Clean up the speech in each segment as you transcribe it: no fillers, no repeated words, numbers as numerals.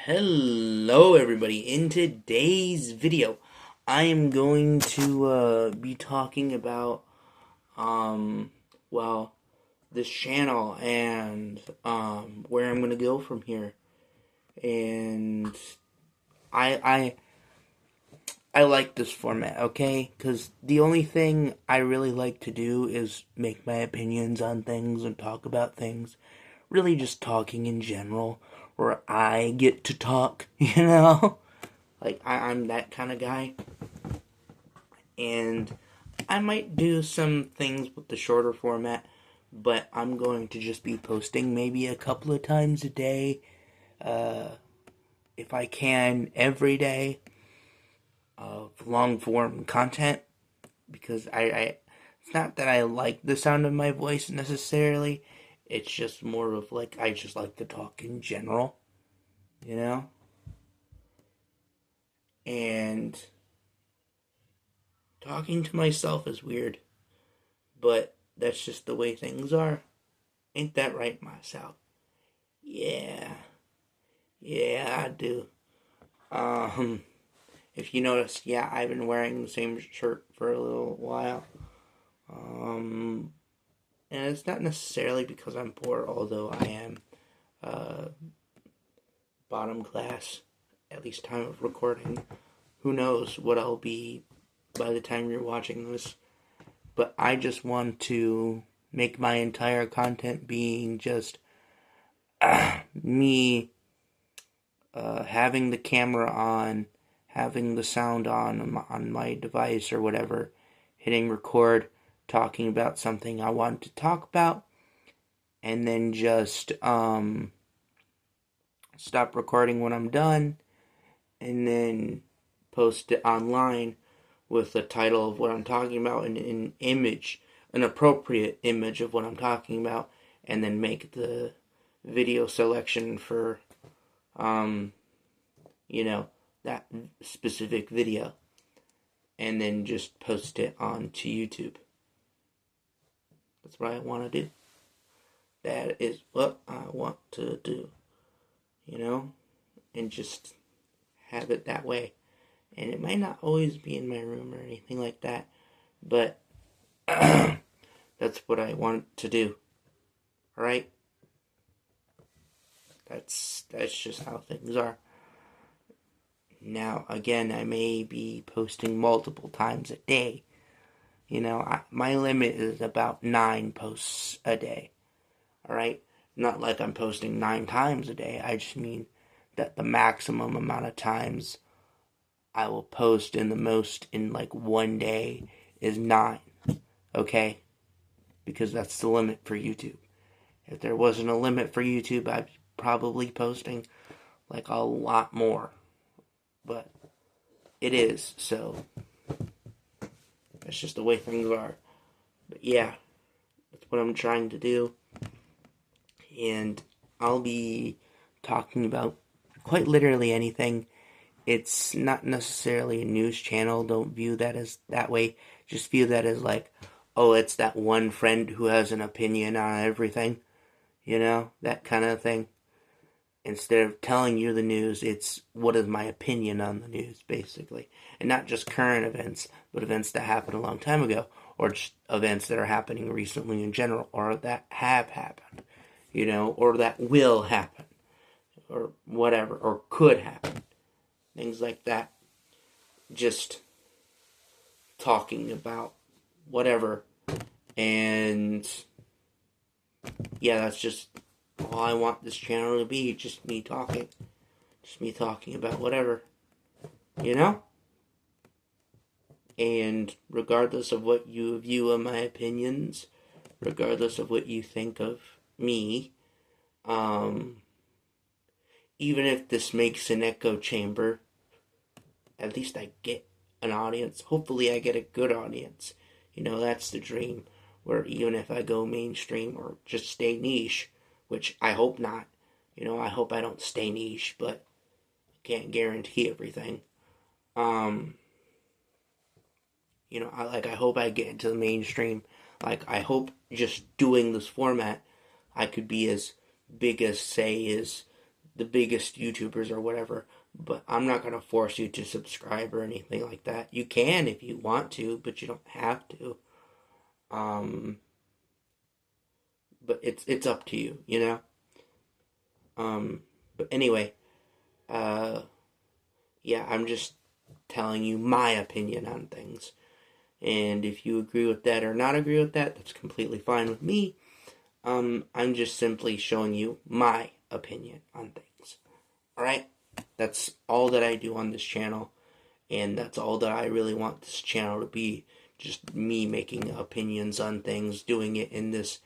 Hello everybody. In today's video, I am going to be talking about well, this channel and where I'm going to go from here. And I I like this format, okay? Cuz the only thing I really like to do is make my opinions on things and talk about things. Really just talking in general, where I get to talk, you know? Like, I'm that kind of guy. And I might do some things with the shorter format, but I'm going to just be posting maybe a couple of times a day, if I can, every day, of long form content. Because it's not that I like the sound of my voice necessarily, it's just more of like, I just like to talk in general, you know? And talking to myself is weird, but that's just the way things are. Ain't that right, myself? Yeah, yeah, I do. Um, if you notice, yeah, I've been wearing the same shirt for a little while. Um, and it's not necessarily because I'm poor, although I am uh, bottom class, at least time of recording. Who knows what I'll be by the time you're watching this. But I just want to make my entire content being just me having the camera on, having the sound on my device or whatever, hitting record, talking about something I want to talk about, and then just stop recording when I'm done, and then post it online with the title of what I'm talking about and an image, an appropriate image of what I'm talking about, and then make the video selection for, um, you know, that specific video, and then just post it onto YouTube. That's what I want to do. That is what I want to do, you know, and just have it that way. And it might not always be in my room or anything like that, but that's what I want to do. All right? That's just how things are. Now, again, I may be posting multiple times a day. You know, my limit is about 9 posts a day. All right? Not like I'm posting 9 times a day. I just mean that the maximum amount of times I will post in like one day is 9. Okay? Because that's the limit for YouTube. If there wasn't a limit for YouTube, I'd probably posting like a lot more. But it is, so that's just the way things are. But yeah, that's what I'm trying to do. And I'll be talking about quite literally anything. It's not necessarily a news channel. Don't view that as that way. Just view that as like, oh, it's that one friend who has an opinion on everything. You know, that kind of thing. Instead of telling you the news, it's what is my opinion on the news, basically. And not just current events, but events that happened a long time ago, or just events that are happening recently in general, or that have happened, you know, or that will happen, or whatever, or could happen. Things like that. Just talking about whatever. And yeah, that's just all I want this channel to be. Just me talking. Just me talking about whatever. You know? And regardless of what you view of my opinions, regardless of what you think of me, even if this makes an echo chamber, at least I get an audience. Hopefully I get a good audience. You know, that's the dream. Where even if I go mainstream or just stay niche, which I hope not. You know, I hope I don't stay niche, but can't guarantee everything. You know, I hope I get into the mainstream. Like, I hope just doing this format, I could be as big as, say, as the biggest YouTubers or whatever, but I'm not going to force you to subscribe or anything like that. You can if you want to, but you don't have to. But it's up to you, you know? But anyway, yeah, I'm just telling you my opinion on things. And if you agree with that or not agree with that, that's completely fine with me. I'm just simply showing you my opinion on things. Alright? That's all that I do on this channel. And that's all that I really want this channel to be. Just me making opinions on things, doing it in this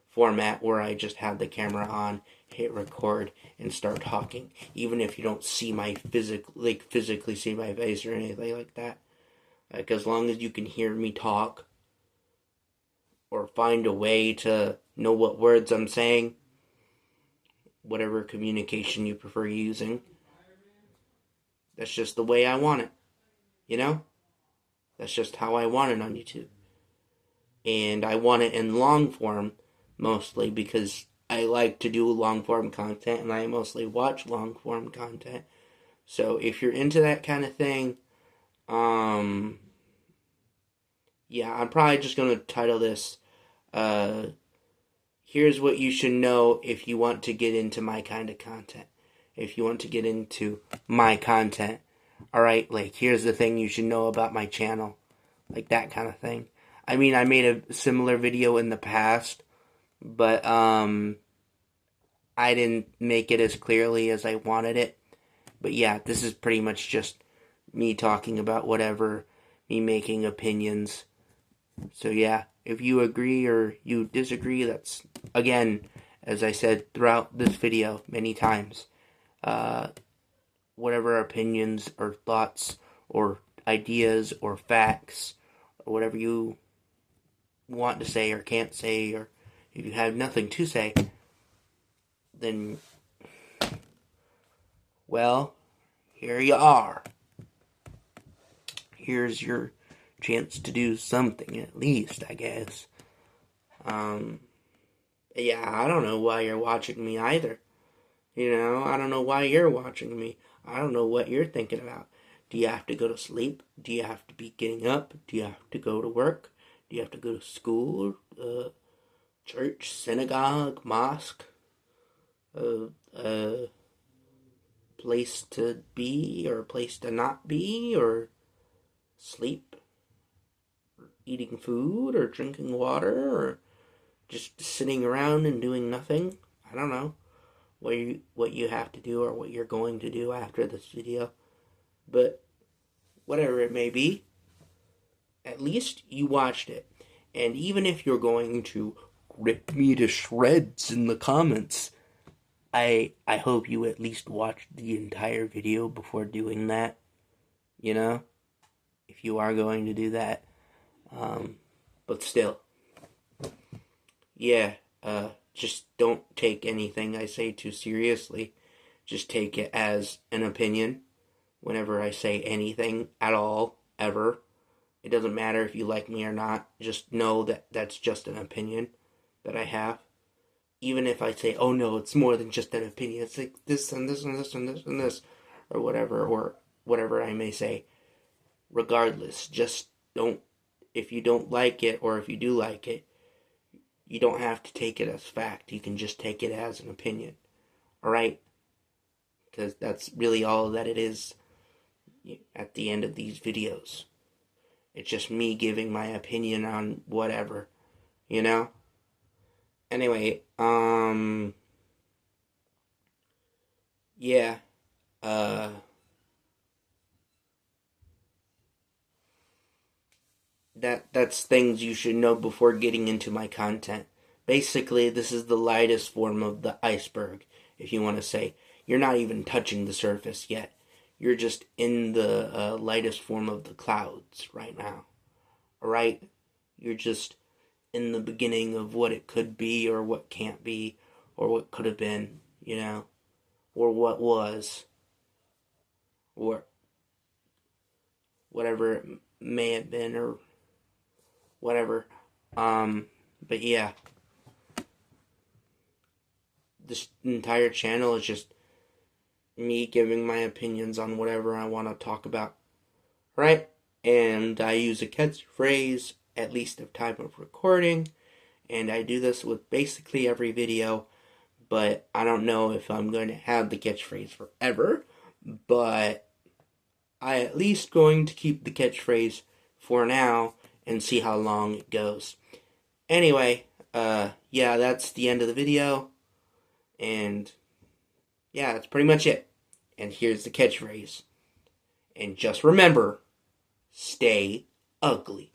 format where I just have the camera on, hit record, and start talking. Even if you don't see my physically see my face or anything like that. Like, as long as you can hear me talk, or find a way to know what words I'm saying, whatever communication you prefer using, that's just the way I want it. You know? That's just how I want it on YouTube. And I want it in long form, mostly, because I like to do long form content, and I mostly watch long form content. So if you're into that kind of thing, yeah, I'm probably just going to title this, here's what you should know if you want to get into my kind of content. If you want to get into my content. Alright, like, here's the thing you should know about my channel. Like, that kind of thing. I mean, I made a similar video in the past, but, I didn't make it as clearly as I wanted it. But yeah, this is pretty much just me talking about whatever, me making opinions. So yeah, if you agree or you disagree, that's, again, as I said throughout this video many times, whatever opinions or thoughts or ideas or facts or whatever you want to say or can't say, or if you have nothing to say, then, well, here you are. Here's your chance to do something, at least, I guess. Yeah, I don't know why you're watching me either. You know, I don't know why you're watching me. I don't know what you're thinking about. Do you have to go to sleep? Do you have to be getting up? Do you have to go to work? Do you have to go to school? Church, synagogue, mosque? Place to be or a place to not be, or sleep, or eating food, or drinking water, or just sitting around and doing nothing? I don't know what you have to do or what you're going to do after this video, but whatever it may be, at least you watched it. And even if you're going to rip me to shreds in the comments, I hope you at least watched the entire video before doing that, you know, if you are going to do that. But still, yeah, just don't take anything I say too seriously. Just take it as an opinion whenever I say anything at all, ever. It doesn't matter if you like me or not. Just know that that's just an opinion that I have. Even if I say, oh no, it's more than just an opinion. It's like this and this and this and this and this, or whatever I may say. Regardless, just don't, if you don't like it, or if you do like it, you don't have to take it as fact. You can just take it as an opinion. Alright? Because that's really all that it is at the end of these videos. It's just me giving my opinion on whatever, you know? Anyway, yeah, that's things you should know before getting into my content. Basically, this is the lightest form of the iceberg, if you want to say. You're not even touching the surface yet. You're just in the lightest form of the clouds right now. Alright? You're just in the beginning of what it could be, or what can't be, or what could have been, you know, or what was, or whatever it may have been, or whatever. But yeah, this entire channel is just me giving my opinions on whatever I want to talk about, right? And I use a catchphrase at least of time of recording, and I do this with basically every video, but I don't know if I'm going to have the catchphrase forever, but I at least going to keep the catchphrase for now and see how long it goes. Anyway, yeah, that's the end of the video, and yeah, that's pretty much it. And here's the catchphrase. And just remember, stay ugly.